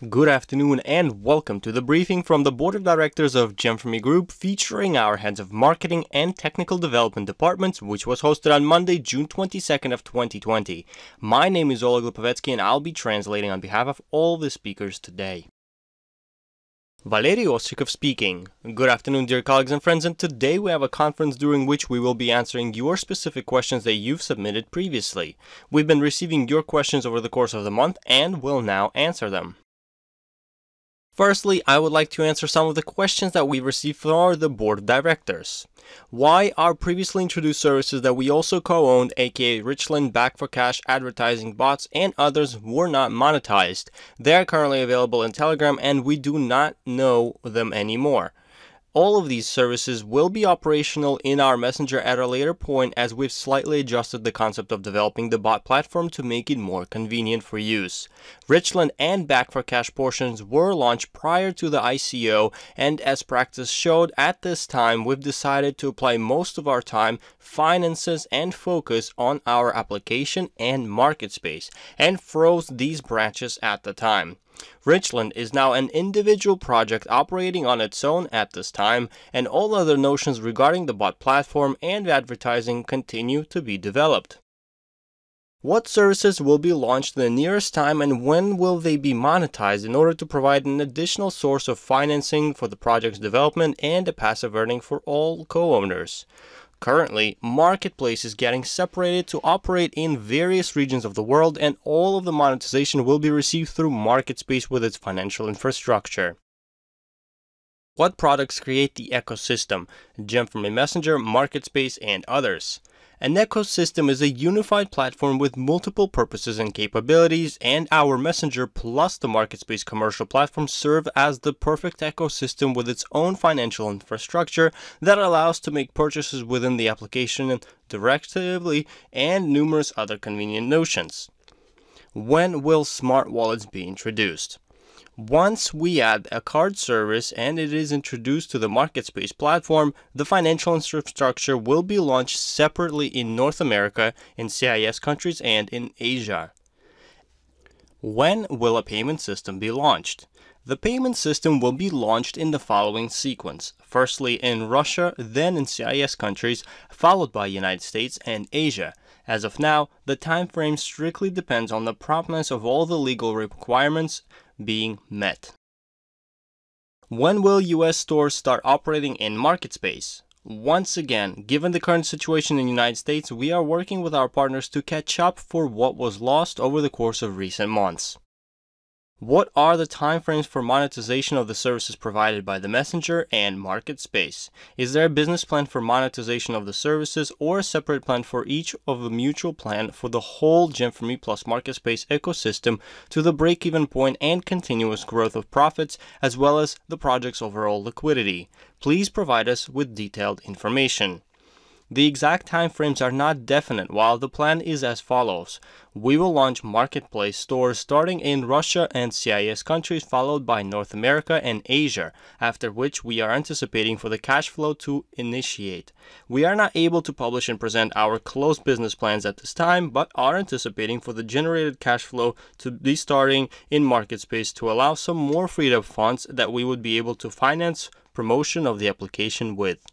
Good afternoon and welcome to the briefing from the Board of Directors of Gemfremy Group featuring our heads of marketing and technical development departments, which was hosted on Monday, June 22nd of 2020. My name is Oleg Lipovetsky and I'll be translating on behalf of all the speakers today. Valery Ostrikov speaking. Good afternoon, dear colleagues and friends, and today we have a conference during which we will be answering your specific questions that you've submitted previously. We've been receiving your questions over the course of the month and will now answer them. Firstly, I would like to answer some of the questions that we received for the Board of Directors. Why are previously introduced services that we also co-owned, aka Richland, Back for Cash, advertising bots, and others were not monetized? They are currently available in Telegram and we do not know them anymore. All of these services will be operational in our Messenger at a later point as we've slightly adjusted the concept of developing the bot platform to make it more convenient for use. Richland and Back for Cash portions were launched prior to the ICO, and as practice showed at this time, we've decided to apply most of our time, finances, and focus on our application and market space, and froze these branches at the time. Richland is now an individual project operating on its own at this time, and all other notions regarding the bot platform and advertising continue to be developed. What services will be launched in the nearest time and when will they be monetized in order to provide an additional source of financing for the project's development and a passive earning for all co-owners? Currently, Marketplace is getting separated to operate in various regions of the world, and all of the monetization will be received through MarketSpace with its financial infrastructure. What products create the ecosystem? Gemfremy Messenger, MarketSpace, and others. An ecosystem is a unified platform with multiple purposes and capabilities, and our Messenger plus the MarketSpace commercial platform serve as the perfect ecosystem with its own financial infrastructure that allows to make purchases within the application directly and numerous other convenient notions. When will smart wallets be introduced? Once we add a card service and it is introduced to the MarketSpace platform, the financial infrastructure will be launched separately in North America, in CIS countries, and in Asia. When will a payment system be launched? The payment system will be launched in the following sequence. Firstly in Russia, then in CIS countries, followed by United States and Asia. As of now, the time frame strictly depends on the promptness of all the legal requirements being met. When will US stores start operating in MarketSpace? Once again, given the current situation in the United States, we are working with our partners to catch up for what was lost over the course of recent months. What are the timeframes for monetization of the services provided by the Messenger and MarketSpace? Is there a business plan for monetization of the services or a separate plan for each of a mutual plan for the whole Gemfremy plus MarketSpace ecosystem to the break-even point and continuous growth of profits as well as the project's overall liquidity? Please provide us with detailed information. The exact timeframes are not definite, while the plan is as follows. We will launch Marketplace stores starting in Russia and CIS countries, followed by North America and Asia, after which we are anticipating for the cash flow to initiate. We are not able to publish and present our closed business plans at this time, but are anticipating for the generated cash flow to be starting in MarketSpace to allow some more freed up funds that we would be able to finance promotion of the application with.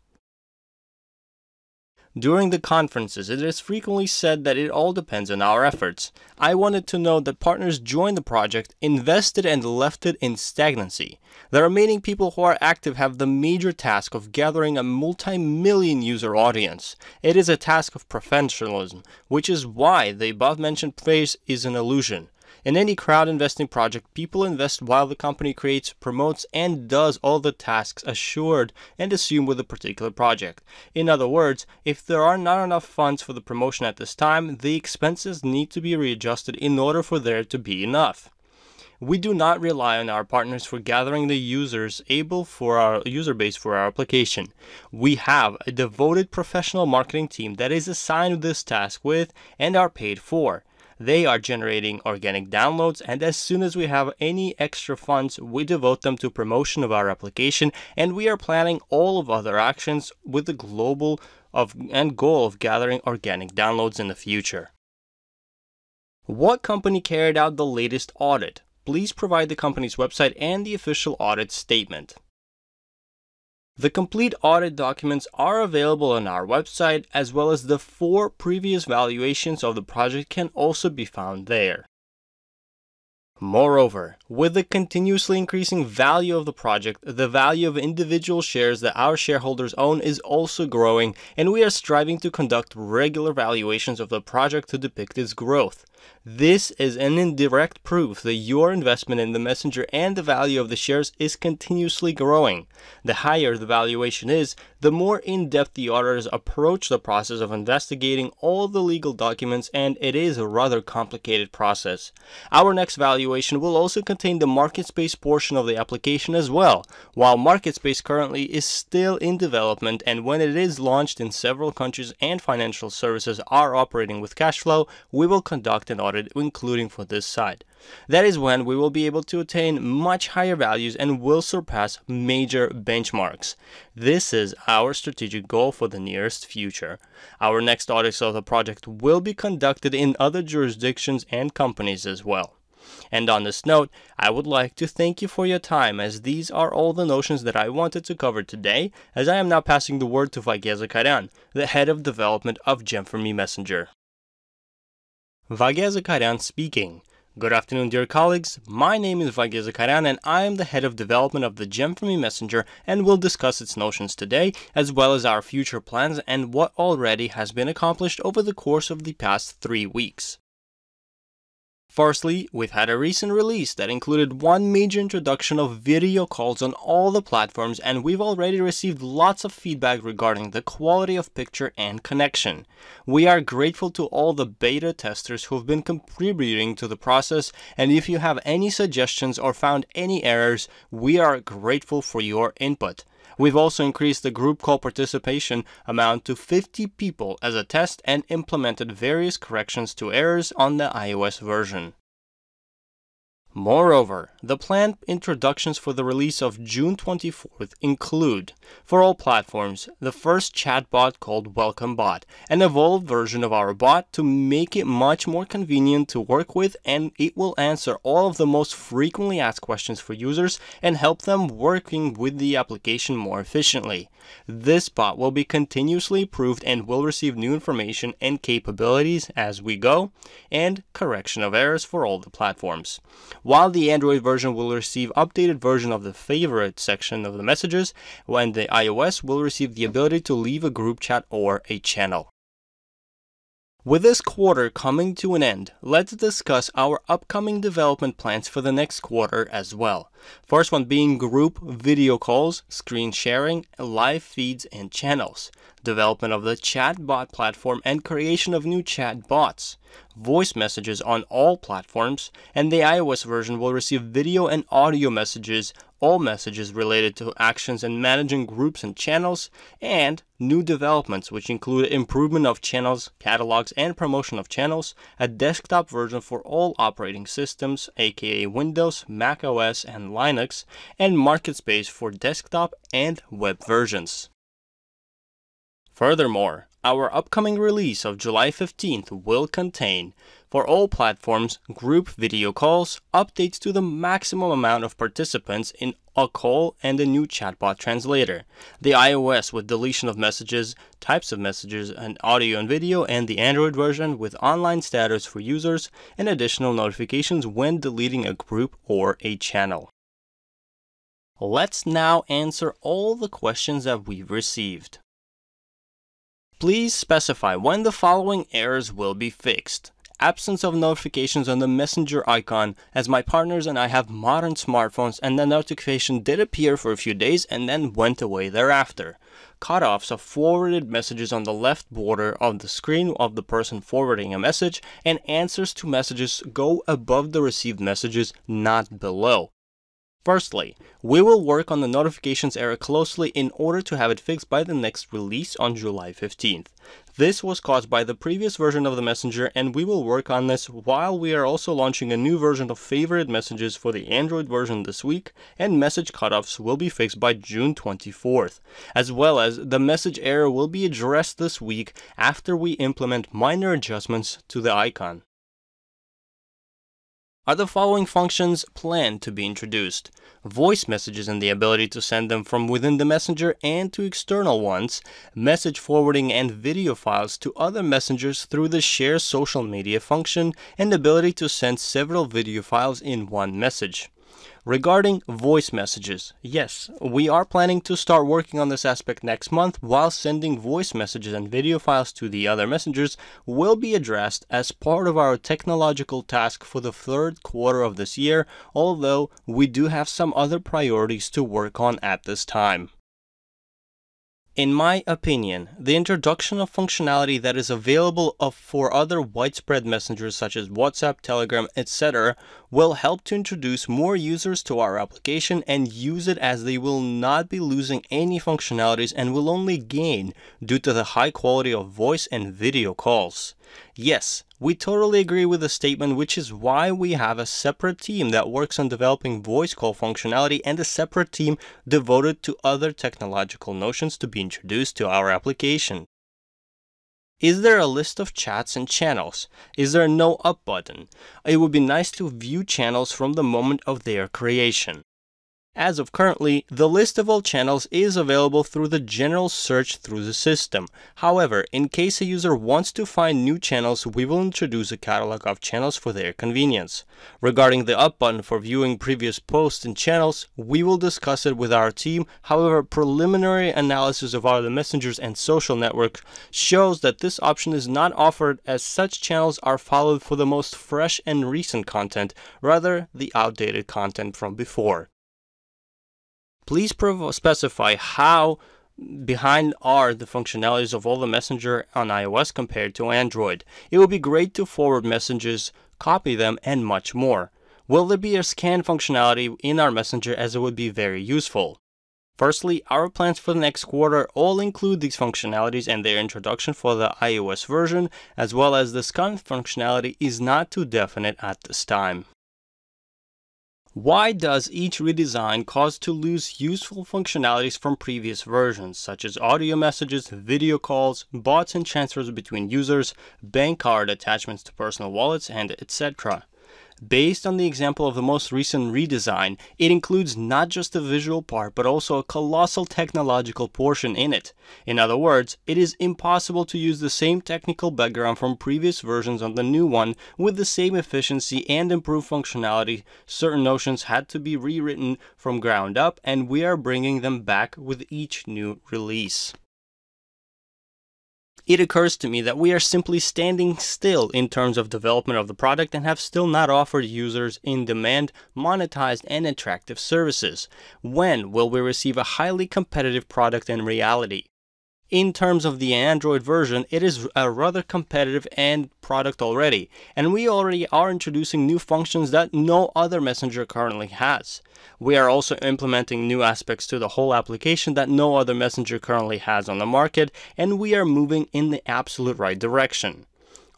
During the conferences, it is frequently said that it all depends on our efforts. I wanted to know that partners joined the project, invested, and left it in stagnancy. The remaining people who are active have the major task of gathering a multi-million user audience. It is a task of professionalism, which is why the above-mentioned phrase is an illusion. In any crowd investing project, people invest while the company creates, promotes, and does all the tasks assured and assumed with a particular project. In other words, if there are not enough funds for the promotion at this time, the expenses need to be readjusted in order for there to be enough. We do not rely on our partners for gathering the users able for our user base for our application. We have a devoted professional marketing team that is assigned this task with and are paid for. They are generating organic downloads, and as soon as we have any extra funds, we devote them to promotion of our application, and we are planning all of other actions with the goal of gathering organic downloads in the future. What company carried out the latest audit? please provide the company's website and the official audit statement. The complete audit documents are available on our website, as well as the 4 previous valuations of the project can also be found there. Moreover, with the continuously increasing value of the project, the value of individual shares that our shareholders own is also growing, and we are striving to conduct regular valuations of the project to depict its growth. This is an indirect proof that your investment in the messenger and the value of the shares is continuously growing. The higher the valuation is, the more in-depth the auditors approach the process of investigating all the legal documents, and it is a rather complicated process. Our next valuation will also contain the market space portion of the application as well. While market space currently is still in development, and when it is launched in several countries and financial services are operating with cash flow, we will conduct an audit including for this side. That is when we will be able to attain much higher values and will surpass major benchmarks. This is our strategic goal for the nearest future. Our next audits of the project will be conducted in other jurisdictions and companies as well. And on this note, I would like to thank you for your time, as these are all the notions that I wanted to cover today, as I am now passing the word to Vaidya Zakharyan, the head of development of Gem4Me Messenger. Vaidya Zakharyan speaking. Good afternoon, dear colleagues. My name is Vaidya Zakharyan, and I am the head of development of the Gem4Me Messenger, and will discuss its notions today, as well as our future plans and what already has been accomplished over the course of the past 3 weeks. Firstly, we've had a recent release that included one major introduction of video calls on all the platforms, and we've already received lots of feedback regarding the quality of picture and connection. We are grateful to all the beta testers who've been contributing to the process, and if you have any suggestions or found any errors, we are grateful for your input. We've also increased the group call participation amount to 50 people as a test and implemented various corrections to errors on the iOS version. Moreover, the planned introductions for the release of June 24th include, for all platforms, the first chatbot called Welcome Bot, an evolved version of our bot to make it much more convenient to work with, and it will answer all of the most frequently asked questions for users and help them working with the application more efficiently. This bot will be continuously improved and will receive new information and capabilities as we go, and correction of errors for all the platforms. While the Android version will receive updated version of the favorite section of the messages, when the iOS will receive the ability to leave a group chat or a channel. With this quarter coming to an end, let's discuss our upcoming development plans for the next quarter as well. First one being group video calls, screen sharing, live feeds and channels, development of the chatbot platform and creation of new chat bots, voice messages on all platforms, and the iOS version will receive video and audio messages, all messages related to actions and managing groups and channels, and new developments which include improvement of channels, catalogs, and promotion of channels, a desktop version for all operating systems, aka Windows, Mac OS, and Linux, and market space for desktop and web versions. Furthermore, our upcoming release of July 15th will contain, for all platforms, group video calls, updates to the maximum amount of participants in a call, and a new chatbot translator, the iOS with deletion of messages, types of messages, and audio and video, and the Android version with online status for users and additional notifications when deleting a group or a channel. Let's now answer all the questions that we've received. Please specify when the following errors will be fixed. Absence of notifications on the messenger icon, as my partners and I have modern smartphones and the notification did appear for a few days and then went away thereafter. Cutoffs of forwarded messages on the left border of the screen of the person forwarding a message, and answers to messages go above the received messages, not below. Firstly, we will work on the notifications error closely in order to have it fixed by the next release on July 15th. This was caused by the previous version of the messenger, and we will work on this while we are also launching a new version of favorite messages for the Android version this week, and message cutoffs will be fixed by June 24th, as well as the message error will be addressed this week after we implement minor adjustments to the icon. are the following functions planned to be introduced: voice messages and the ability to send them from within the messenger and to external ones, message forwarding and video files to other messengers through the share social media function, and ability to send several video files in one message. Regarding voice messages, yes, we are planning to start working on this aspect next month, while sending voice messages and video files to the other messengers will be addressed as part of our technological task for the third quarter of this year, although we do have some other priorities to work on at this time. In my opinion, the introduction of functionality that is available for other widespread messengers such as WhatsApp, Telegram, etc. will help to introduce more users to our application and use it, as they will not be losing any functionalities and will only gain due to the high quality of voice and video calls. Yes, we totally agree with the statement, which is why we have a separate team that works on developing voice call functionality and a separate team devoted to other technological notions to be introduced to our application. Is there a list of chats and channels? Is there a no up button? It would be nice to view channels from the moment of their creation. As of currently, the list of all channels is available through the general search through the system. However, in case a user wants to find new channels, we will introduce a catalog of channels for their convenience. Regarding the up button for viewing previous posts and channels, we will discuss it with our team. However, preliminary analysis of other messengers and social network shows that this option is not offered, as such channels are followed for the most fresh and recent content, rather the outdated content from before. Please specify how behind are the functionalities of all the messenger on iOS compared to Android. It would be great to forward messages, copy them, and much more. Will there be a scan functionality in our messenger, as it would be very useful? Firstly, our plans for the next quarter all include these functionalities, and their introduction for the iOS version, as well as the scan functionality, is not too definite at this time. Why does each redesign cause to lose useful functionalities from previous versions, such as audio messages, video calls, bots and transfers between users, bank card attachments to personal wallets, and etc.? Based on the example of the most recent redesign, it includes not just the visual part, but also a colossal technological portion in it. In other words, it is impossible to use the same technical background from previous versions on the new one with the same efficiency and improved functionality. Certain notions had to be rewritten from ground up, and we are bringing them back with each new release. It occurs to me that we are simply standing still in terms of development of the product and have still not offered users in-demand, monetized, and attractive services. When will we receive a highly competitive product in reality? In terms of the Android version, it is a rather competitive product already, and we already are introducing new functions that no other messenger currently has. We are also implementing new aspects to the whole application that no other messenger currently has on the market, and we are moving in the absolute right direction.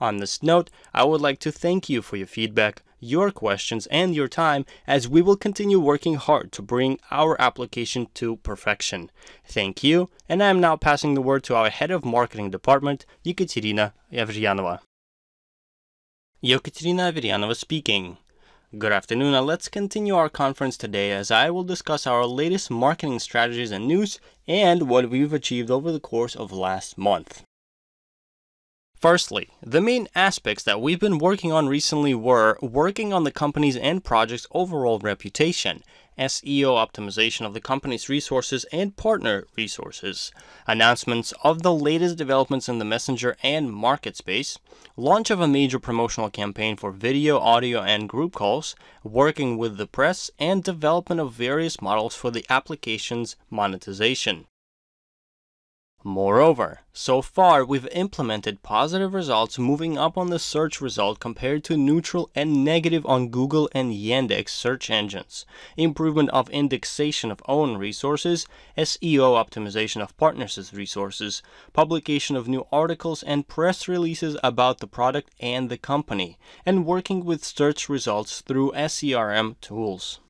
On this note, I would like to thank you for your feedback, your questions, and your time, as we will continue working hard to bring our application to perfection. Thank you, and I am now passing the word to our head of marketing department, Yekaterina Averyanova. Yekaterina Averyanova speaking. Good afternoon, and let's continue our conference today, as I will discuss our latest marketing strategies and news and what we've achieved over the course of last month. Firstly, the main aspects that we've been working on recently were working on the company's and project's overall reputation, SEO optimization of the company's resources and partner resources, announcements of the latest developments in the messenger and market space, launch of a major promotional campaign for video, audio, and group calls, working with the press, and development of various models for the application's monetization. Moreover, so far we've implemented positive results moving up on the search result compared to neutral and negative on Google and Yandex search engines, improvement of indexation of own resources, SEO optimization of partners' resources, publication of new articles and press releases about the product and the company, and working with search results through SERM tools.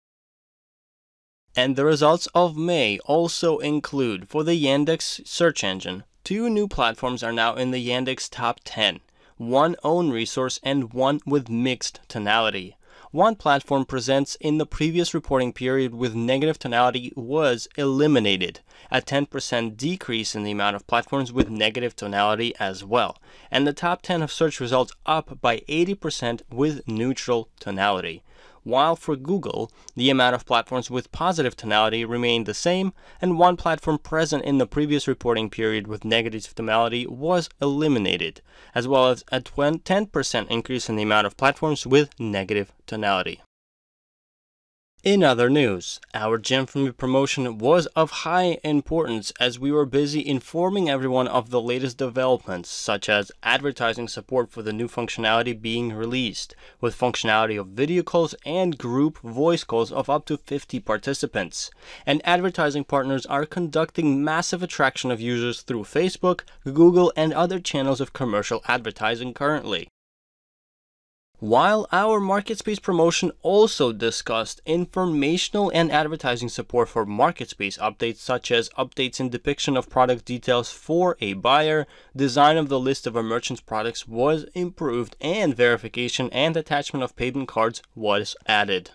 And the results of May also include, for the Yandex search engine, 2 new platforms are now in the Yandex top 10, 1 own resource and 1 with mixed tonality. one platform presents in the previous reporting period with negative tonality was eliminated, a 10% decrease in the amount of platforms with negative tonality as well, and the top 10 of search results up by 80% with neutral tonality. While for Google, the amount of platforms with positive tonality remained the same, and one platform present in the previous reporting period with negative tonality was eliminated, as well as a 10% increase in the amount of platforms with negative tonality. In other news, our Gem for Me promotion was of high importance as we were busy informing everyone of the latest developments, such as advertising support for the new functionality being released, with functionality of video calls and group voice calls of up to 50 participants. And advertising partners are conducting massive attraction of users through Facebook, Google, and other channels of commercial advertising currently. While our MarketSpace promotion also discussed informational and advertising support for MarketSpace updates such as updates in depiction of product details for a buyer, design of the list of a merchant's products was improved, and verification and attachment of payment cards was added.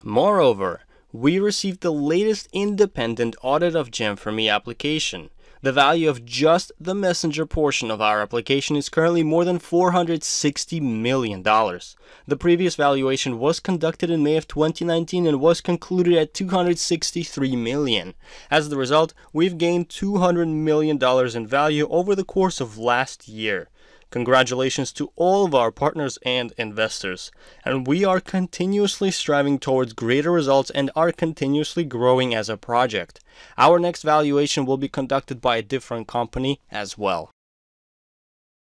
Moreover, we received the latest independent audit of Gem for Me application. The value of just the Messenger portion of our application is currently more than $460 million. The previous valuation was conducted in May of 2019 and was concluded at $263 million. As the result, we've gained $200 million in value over the course of last year. Congratulations to all of our partners and investors, and we are continuously striving towards greater results and are continuously growing as a project. Our next valuation will be conducted by a different company as well.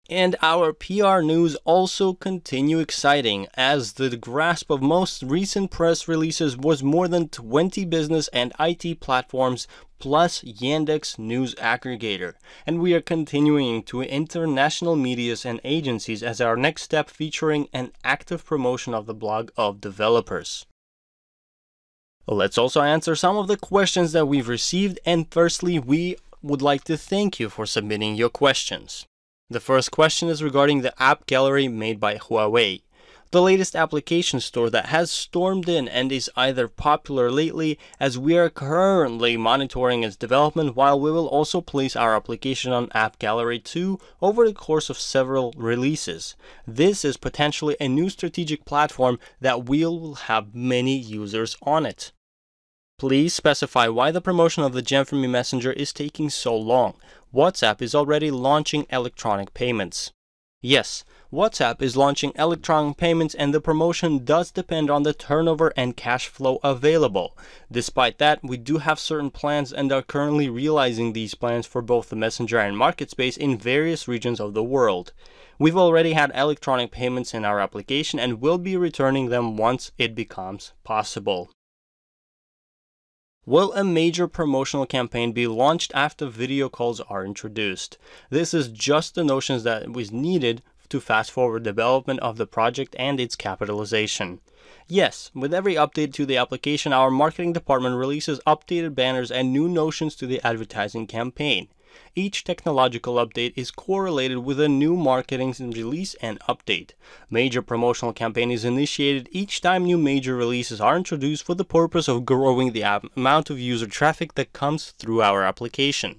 And our PR news also continue exciting, as the grasp of most recent press releases was more than 20 business and IT platforms plus Yandex News Aggregator, and we are continuing to international medias and agencies as our next step, featuring an active promotion of the blog of developers. Let's also answer some of the questions that we've received, and firstly, we would like to thank you for submitting your questions. The first question is regarding the app gallery made by Huawei, the latest application store that has stormed in and is either popular lately, as we are currently monitoring its development, while we will also place our application on App Gallery 2 over the course of several releases. This is potentially a new strategic platform that will have many users on it. Please specify why the promotion of the Gem for Me Messenger is taking so long. WhatsApp is already launching electronic payments. Yes, WhatsApp is launching electronic payments, and the promotion does depend on the turnover and cash flow available. Despite that, we do have certain plans and are currently realizing these plans for both the Messenger and MarketSpace in various regions of the world. We've already had electronic payments in our application and will be returning them once it becomes possible. Will a major promotional campaign be launched after video calls are introduced? This is just the notions that was needed to fast forward development of the project and its capitalization. Yes, with every update to the application, our marketing department releases updated banners and new notions to the advertising campaign. Each technological update is correlated with a new marketing release and update. Major promotional campaign is initiated each time new major releases are introduced for the purpose of growing the amount of user traffic that comes through our application.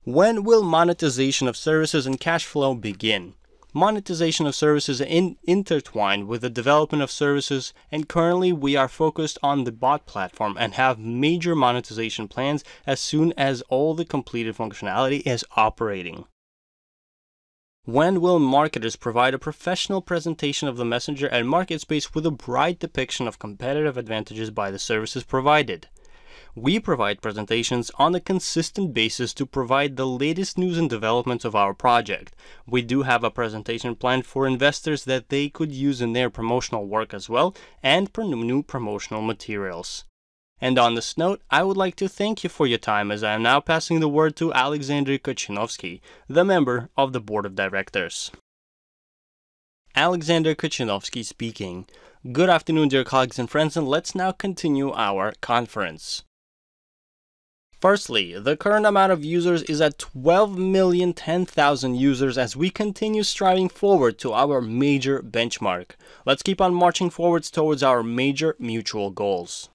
When will monetization of services and cash flow begin? Monetization of services intertwined with the development of services, and currently we are focused on the bot platform and have major monetization plans as soon as all the completed functionality is operating. When will marketers provide a professional presentation of the Messenger and MarketSpace with a bright depiction of competitive advantages by the services provided? We provide presentations on a consistent basis to provide the latest news and developments of our project. We do have a presentation planned for investors that they could use in their promotional work as well, and for new promotional materials. And on this note, I would like to thank you for your time, as I am now passing the word to Alexander Kochinovsky, the member of the Board of Directors. Alexander Kochinovsky speaking. Good afternoon, dear colleagues and friends, and let's now continue our conference. Firstly, the current amount of users is at 12,010,000 users as we continue striving forward to our major benchmark. Let's keep on marching forwards towards our major mutual goals.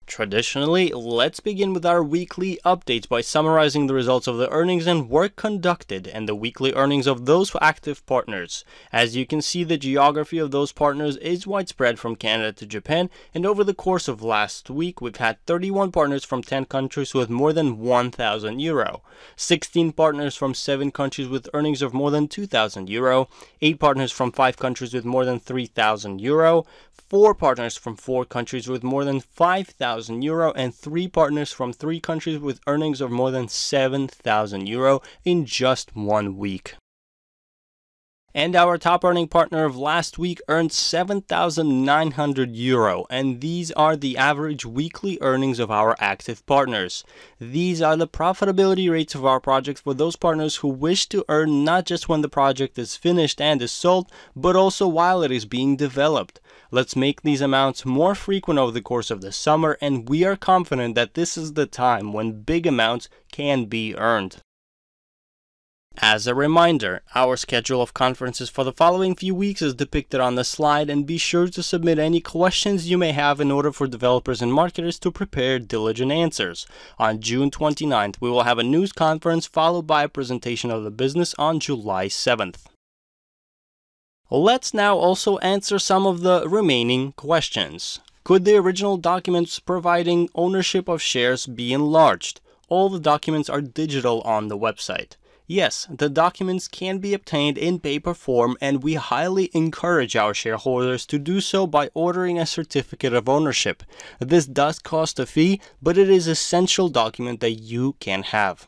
Traditionally, let's begin with our weekly updates by summarizing the results of the earnings and work conducted and the weekly earnings of those active partners. As you can see, the geography of those partners is widespread from Canada to Japan, and over the course of last week, we've had 31 partners from 10 countries with more than 1,000 euro, 16 partners from 7 countries with earnings of more than 2,000 euro, 8 partners from 5 countries with more than 3,000 euro, 4 partners from 4 countries with more than 5,000 euro, and 3 partners from 3 countries with earnings of more than 7,000 euro in just 1 week. And our top earning partner of last week earned 7,900 euro, and these are the average weekly earnings of our active partners. These are the profitability rates of our projects for those partners who wish to earn not just when the project is finished and is sold, but also while it is being developed. Let's make these amounts more frequent over the course of the summer, and we are confident that this is the time when big amounts can be earned. As a reminder, our schedule of conferences for the following few weeks is depicted on the slide, and be sure to submit any questions you may have in order for developers and marketers to prepare diligent answers. On June 29th, we will have a news conference followed by a presentation of the business on July 7th. Let's now also answer some of the remaining questions. Could the original documents providing ownership of shares be enlarged? All the documents are digital on the website. Yes, the documents can be obtained in paper form, and we highly encourage our shareholders to do so by ordering a certificate of ownership. This does cost a fee, but it is an essential document that you can have.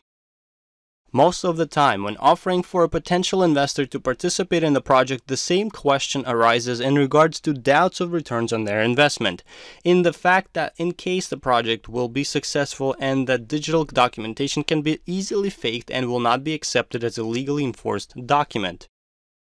Most of the time, when offering for a potential investor to participate in the project, the same question arises in regards to doubts of returns on their investment, in the fact that in case the project will be successful and that digital documentation can be easily faked and will not be accepted as a legally enforced document.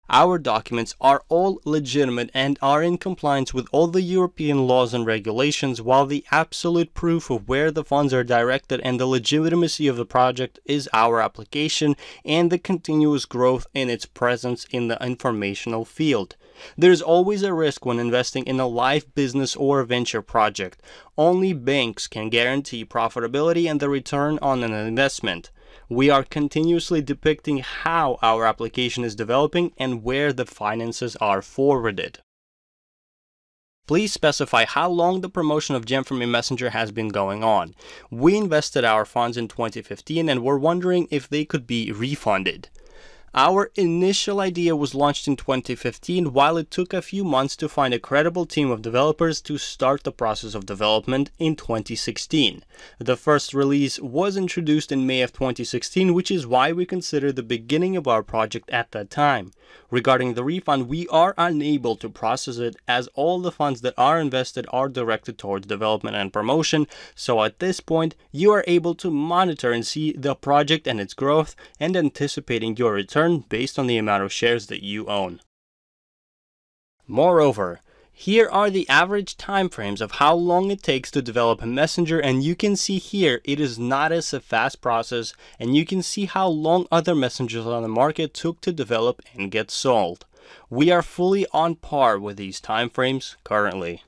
Our documents are all legitimate and are in compliance with all the European laws and regulations, while the absolute proof of where the funds are directed and the legitimacy of the project is our application and the continuous growth in its presence in the informational field. There is always a risk when investing in a live business or a venture project. Only banks can guarantee profitability and the return on an investment. We are continuously depicting how our application is developing and where the finances are forwarded. Please specify how long the promotion of Gem for Me Messenger has been going on. We invested our funds in 2015 and were wondering if they could be refunded. Our initial idea was launched in 2015, while it took a few months to find a credible team of developers to start the process of development in 2016. The first release was introduced in May of 2016, which is why we consider the beginning of our project at that time. Regarding the refund, we are unable to process it as all the funds that are invested are directed towards development and promotion, so at this point you are able to monitor and see the project and its growth and anticipating your return based on the amount of shares that you own. Moreover, here are the average timeframes of how long it takes to develop a messenger, and you can see here it is not as a fast process, and you can see how long other messengers on the market took to develop and get sold. We are fully on par with these timeframes currently.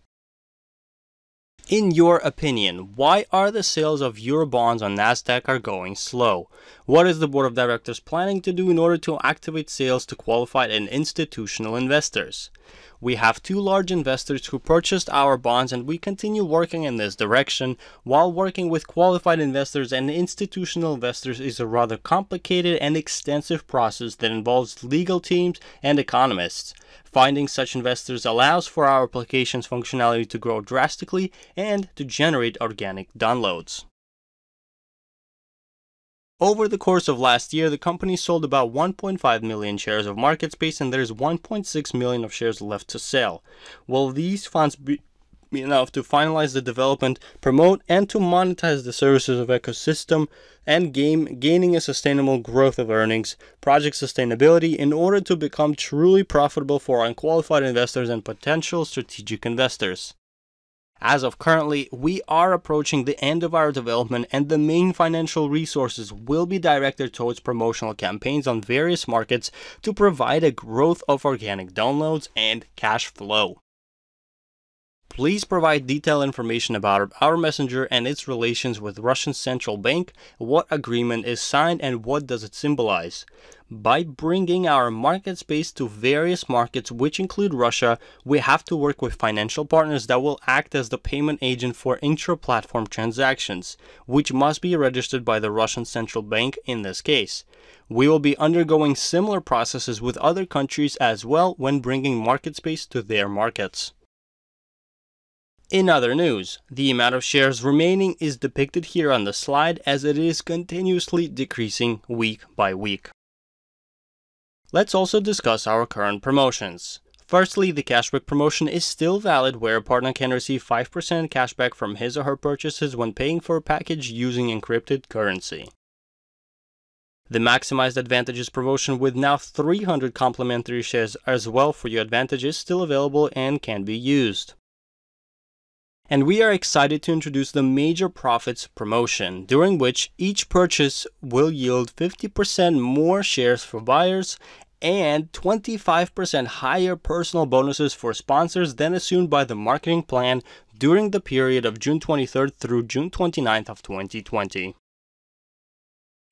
In your opinion, why are the sales of Eurobonds on Nasdaq are going slow? What is the board of directors planning to do in order to activate sales to qualified and institutional investors? We have 2 large investors who purchased our bonds, and we continue working in this direction. While working with qualified investors and institutional investors is a rather complicated and extensive process that involves legal teams and economists. Finding such investors allows for our application's functionality to grow drastically and to generate organic downloads. Over the course of last year, the company sold about 1.5 million shares of market space, and there's 1.6 million of shares left to sell. Will these funds be enough to finalize the development, promote, and to monetize the services of ecosystem and gaining a sustainable growth of earnings, project sustainability, in order to become truly profitable for unqualified investors and potential strategic investors? As of currently, we are approaching the end of our development and the main financial resources will be directed towards promotional campaigns on various markets to provide a growth of organic downloads and cash flow. Please provide detailed information about our messenger and its relations with Russian Central Bank, what agreement is signed and what does it symbolize. By bringing our market space to various markets which include Russia, we have to work with financial partners that will act as the payment agent for intra-platform transactions, which must be registered by the Russian Central Bank in this case. We will be undergoing similar processes with other countries as well when bringing market space to their markets. In other news, the amount of shares remaining is depicted here on the slide as it is continuously decreasing week by week. Let's also discuss our current promotions. Firstly, the cashback promotion is still valid where a partner can receive 5% cashback from his or her purchases when paying for a package using encrypted currency. The Maximized Advantages promotion with now 300 complimentary shares as well for your advantage is still available and can be used. And we are excited to introduce the Major Profits promotion, during which each purchase will yield 50% more shares for buyers and 25% higher personal bonuses for sponsors than assumed by the marketing plan during the period of June 23rd through June 29th of 2020.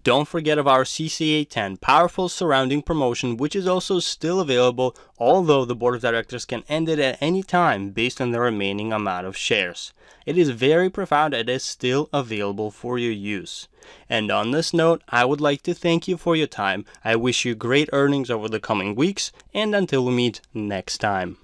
Don't forget of our CCA 10 Powerful Surrounding promotion, which is also still available, although the board of directors can end it at any time based on the remaining amount of shares. It is very profound and is still available for your use. And on this note, I would like to thank you for your time. I wish you great earnings over the coming weeks, and until we meet next time.